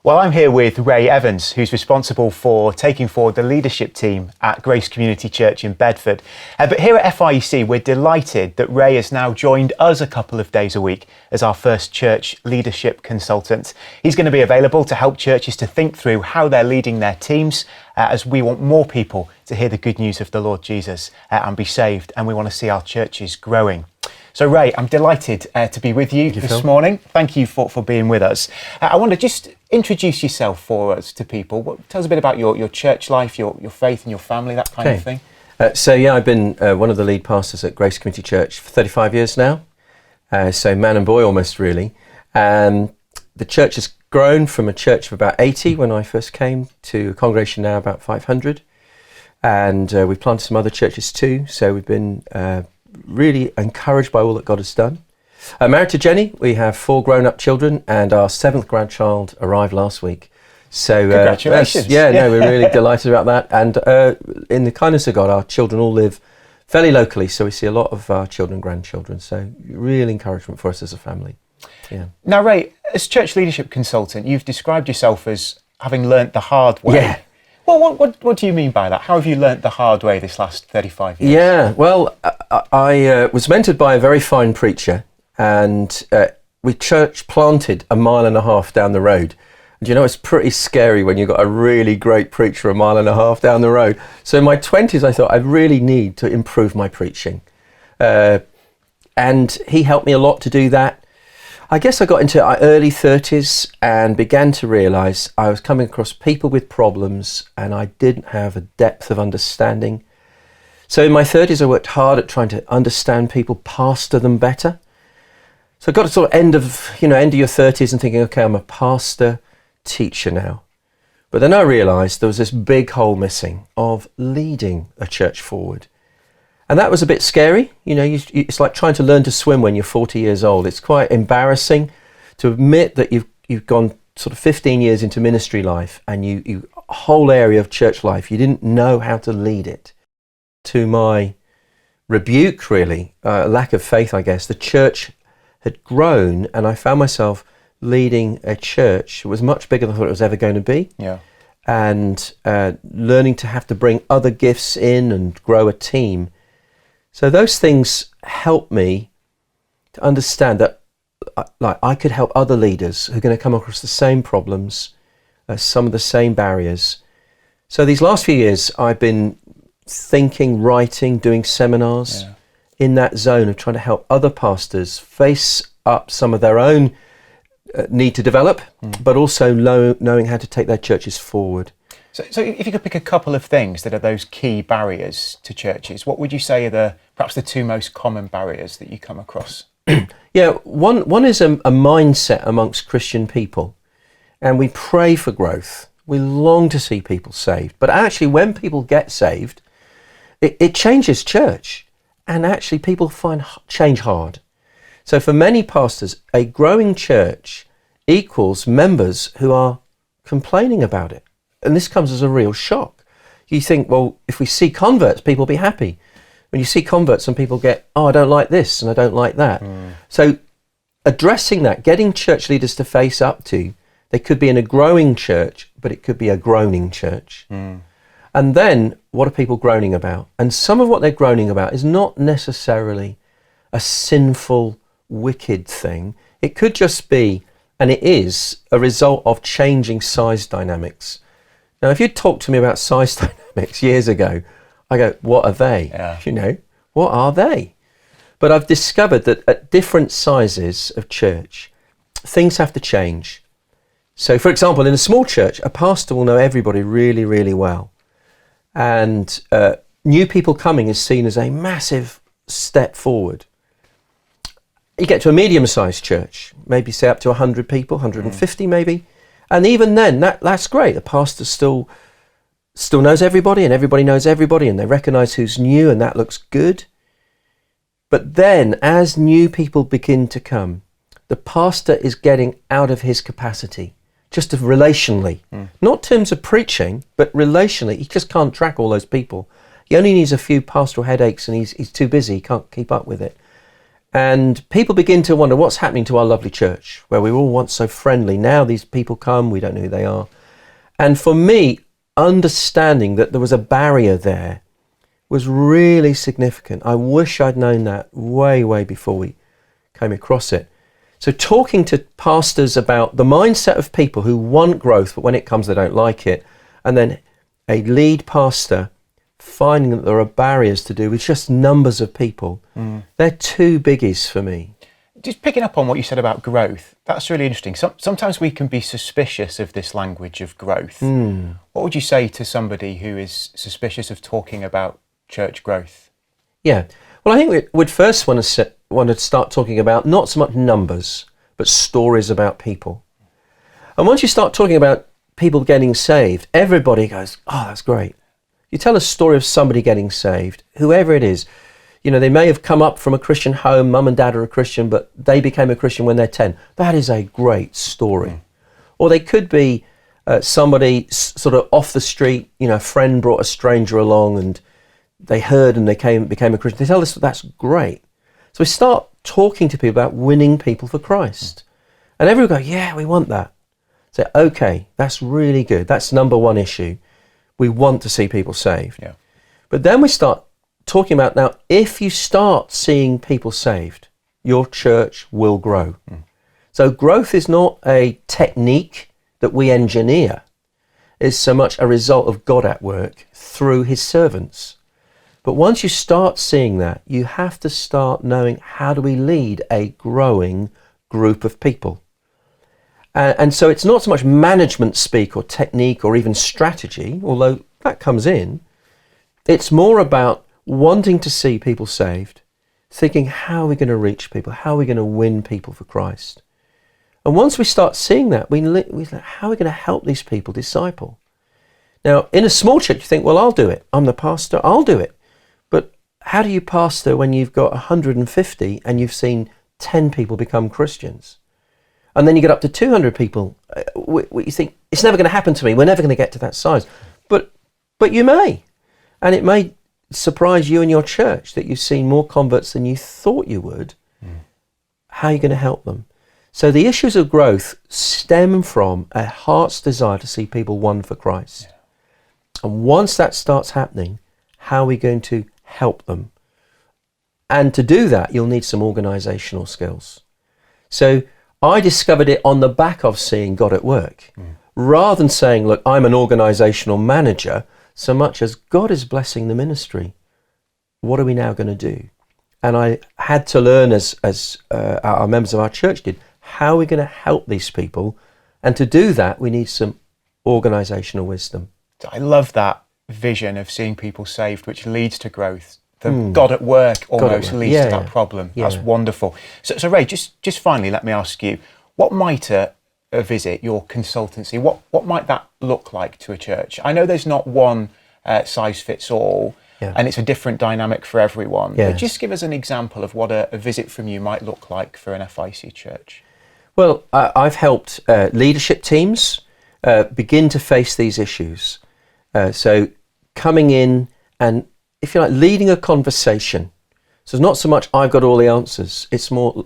Well, I'm here with Ray Evans, who's responsible for taking forward the leadership team at Grace Community Church in Bedford. But here at FIEC, we're delighted that Ray has now joined us a couple of days a week as our first church leadership consultant. He's going to be available to help churches to think through how they're leading their teams, as we want more people to hear the good news of the Lord Jesus and be saved, and we want to see our churches growing. So Ray, I'm delighted to be with you this morning. Thank you for being with us. I want to just introduce yourself for us to people. Tell us a bit about your church life, your faith and your family, that kind of thing. I've been one of the lead pastors at Grace Community Church for 35 years now. So man and boy almost, really. The church has grown from a church of about 80 when I first came to a congregation now about 500. And we've planted some other churches too. So we've been really encouraged by all that God has done. Married to Jenny, we have 4 grown-up children, and our 7th grandchild arrived last week. So congratulations! We're really delighted about that. And in the kindness of God, our children all live fairly locally, so we see a lot of our children and grandchildren. So real encouragement for us as a family. Yeah. Now, Ray, as church leadership consultant, you've described yourself as having learnt the hard way. Yeah. Well, what do you mean by that? How have you learnt the hard way this last 35 years? Yeah, well, I was mentored by a very fine preacher, and we church planted 1.5 miles down the road. And you know, it's pretty scary when you've got a really great preacher 1.5 miles down the road. So in my 20s, I thought I really need to improve my preaching. And he helped me a lot to do that. I guess I got into early 30s and began to realise I was coming across people with problems and I didn't have a depth of understanding. So in my 30s, I worked hard at trying to understand people, pastor them better. So I got to sort of end of your 30s and thinking, okay, I'm a pastor, teacher now. But then I realised there was this big hole missing of leading a church forward. And that was a bit scary. It's like trying to learn to swim when you're 40 years old. It's quite embarrassing to admit that you've gone sort of 15 years into ministry life and you a whole area of church life, you didn't know how to lead it. To my rebuke, really, lack of faith, I guess, the church had grown and I found myself leading a church that was much bigger than I thought it was ever going to be. Yeah. And learning to have to bring other gifts in and grow a team. So those things help me to understand that I could help other leaders who are going to come across the same problems, some of the same barriers. So these last few years, I've been thinking, writing, doing seminars in that zone of trying to help other pastors face up some of their own need to develop, but also knowing how to take their churches forward. So if you could pick a couple of things that are those key barriers to churches, what would you say are perhaps the 2 most common barriers that you come across? Yeah, one is a mindset amongst Christian people, and we pray for growth. We long to see people saved, but actually when people get saved, it changes church, and actually people find change hard. So for many pastors, a growing church equals members who are complaining about it. And this comes as a real shock. You think, well, if we see converts, people will be happy. When you see converts, some people get, I don't like this and I don't like that. So addressing that, getting church leaders to face up to, they could be in a growing church, but it could be a groaning church. And then what are people groaning about? And some of what they're groaning about is not necessarily a sinful, wicked thing. It could just be, and it is, a result of changing size dynamics. Now, if you'd talked to me about size dynamics years ago, I go, what are they? Yeah. What are they? But I've discovered that at different sizes of church, things have to change. So, for example, in a small church, a pastor will know everybody really, really well. And new people coming is seen as a massive step forward. You get to a medium-sized church, maybe say up to 100 people, 150 maybe. And even then, that's great. The pastor still knows everybody and everybody knows everybody and they recognise who's new and that looks good. But then, as new people begin to come, the pastor is getting out of his capacity, just relationally. Not in terms of preaching, but relationally. He just can't track all those people. He only needs a few pastoral headaches and he's too busy, he can't keep up with it. And people begin to wonder what's happening to our lovely church, where we were all once so friendly. Now these people come, we don't know who they are. And for me, understanding that there was a barrier there was really significant. I wish I'd known that way, way before we came across it. So talking to pastors about the mindset of people who want growth, but when it comes, they don't like it. And then a lead pastor finding that there are barriers to do with just numbers of people. They're two biggies for me. Just picking up on what you said about growth, that's really interesting. Sometimes we can be suspicious of this language of growth. What would you say to somebody who is suspicious of talking about church growth? Yeah, well, I think we would first want to start talking about not so much numbers, but stories about people. And once you start talking about people getting saved, everybody goes, oh, that's great. You tell a story of somebody getting saved, whoever it is. You know, they may have come up from a Christian home, mum and dad are a Christian, but they became a Christian when they're 10. That is a great story. Or they could be somebody sort of off the street, you know, a friend brought a stranger along and they heard and they became a Christian. They tell us that's great. So we start talking to people about winning people for Christ. And everyone go, yeah, we want that. Say, okay, that's really good. That's number one issue. We want to see people saved. Yeah. But then we start talking about, now, if you start seeing people saved, your church will grow. So growth is not a technique that we engineer. It's so much a result of God at work through his servants. But once you start seeing that, you have to start knowing, how do we lead a growing group of people? And so it's not so much management speak or technique or even strategy, although that comes in. It's more about wanting to see people saved, thinking, how are we going to reach people? How are we going to win people for Christ? And once we start seeing that, we think, how are we going to help these people disciple? Now, in a small church, you think, well, I'll do it. I'm the pastor. I'll do it. But how do you pastor when you've got 150 and you've seen 10 people become Christians? And then you get up to 200 people. You think, it's never going to happen to me. We're never going to get to that size. But you may. And it may surprise you and your church that you've seen more converts than you thought you would. How are you going to help them? So the issues of growth stem from a heart's desire to see people won for Christ. Yeah. And once that starts happening, how are we going to help them? And to do that, you'll need some organisational skills. So I discovered it on the back of seeing God at work. Rather than saying, look, I'm an organisational manager, so much as God is blessing the ministry, what are we now going to do? And I had to learn, as our members of our church did, how are we going to help these people? And to do that, we need some organisational wisdom. I love that vision of seeing people saved, which leads to growth. The God at work almost leads to that problem. That's wonderful. So Ray, just finally, let me ask you, what might a visit, your consultancy, what might that look like to a church? I know there's not one size fits all, and it's a different dynamic for everyone. But just give us an example of what a visit from you might look like for an FIEC church. Well, I've helped leadership teams begin to face these issues. So coming in and, if you like, leading a conversation. So it's not so much I've got all the answers. It's more,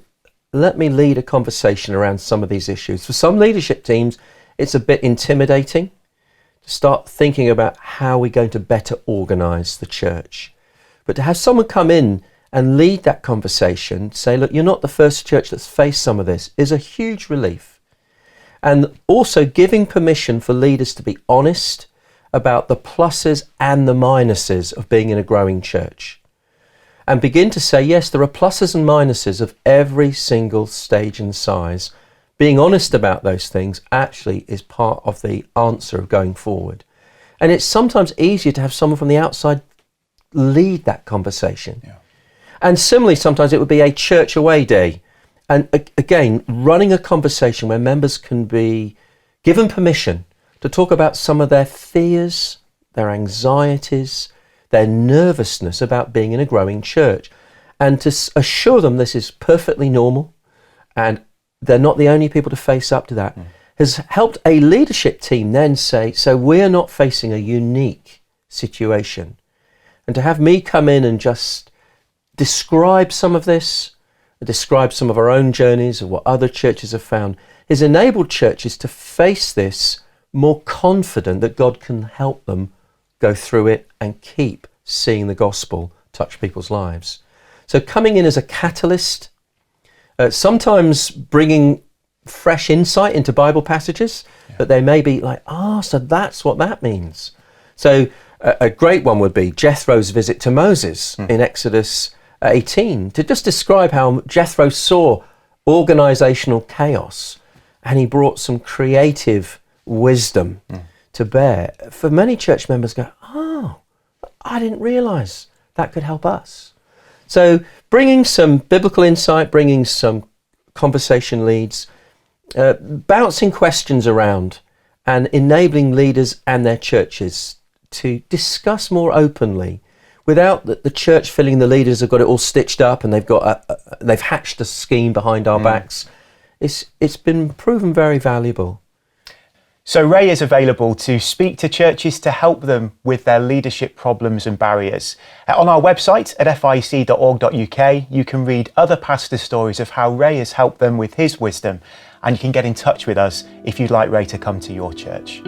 let me lead a conversation around some of these issues. For some leadership teams, it's a bit intimidating to start thinking about how we're going to better organise the church. But to have someone come in and lead that conversation, say, look, you're not the first church that's faced some of this, is a huge relief. And also giving permission for leaders to be honest about the pluses and the minuses of being in a growing church. And begin to say, yes, there are pluses and minuses of every single stage and size. Being honest about those things actually is part of the answer of going forward. And it's sometimes easier to have someone from the outside lead that conversation. Yeah. And similarly, sometimes it would be a church away day. And again, running a conversation where members can be given permission to talk about some of their fears, their anxieties, their nervousness about being in a growing church, and to assure them this is perfectly normal and they're not the only people to face up to that, has helped a leadership team then say, so we're not facing a unique situation. And to have me come in and just describe some of this, described some of our own journeys of what other churches have found, has enabled churches to face this more confident that God can help them go through it and keep seeing the gospel touch people's lives. So coming in as a catalyst, sometimes bringing fresh insight into Bible passages that they may be like, so that's what that means. So a great one would be Jethro's visit to Moses in Exodus 18, to just describe how Jethro saw organisational chaos and he brought some creative wisdom to bear. For many church members go, I didn't realise that could help us. So bringing some biblical insight, bringing some conversation leads, bouncing questions around and enabling leaders and their churches to discuss more openly without the church feeling the leaders have got it all stitched up and they've hatched a scheme behind our backs. It's been proven very valuable. So Ray is available to speak to churches to help them with their leadership problems and barriers. On our website at fiec.org.uk, you can read other pastor stories of how Ray has helped them with his wisdom, and you can get in touch with us if you'd like Ray to come to your church.